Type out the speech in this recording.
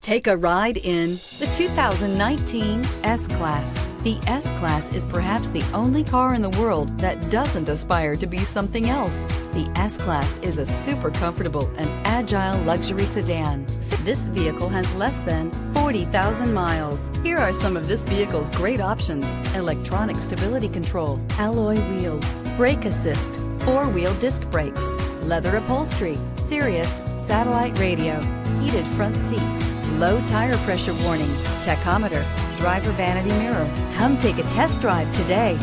Take a ride in the 2019 S-Class. The S-Class is perhaps the only car in the world that doesn't aspire to be something else. The S-Class is a super comfortable and agile luxury sedan. This vehicle has less than 40,000 miles. Here are some of this vehicle's great options: electronic stability control, alloy wheels, brake assist, four-wheel disc brakes, leather upholstery, Sirius satellite radio, heated front seats, low tire pressure warning, tachometer, driver vanity mirror. Come take a test drive today.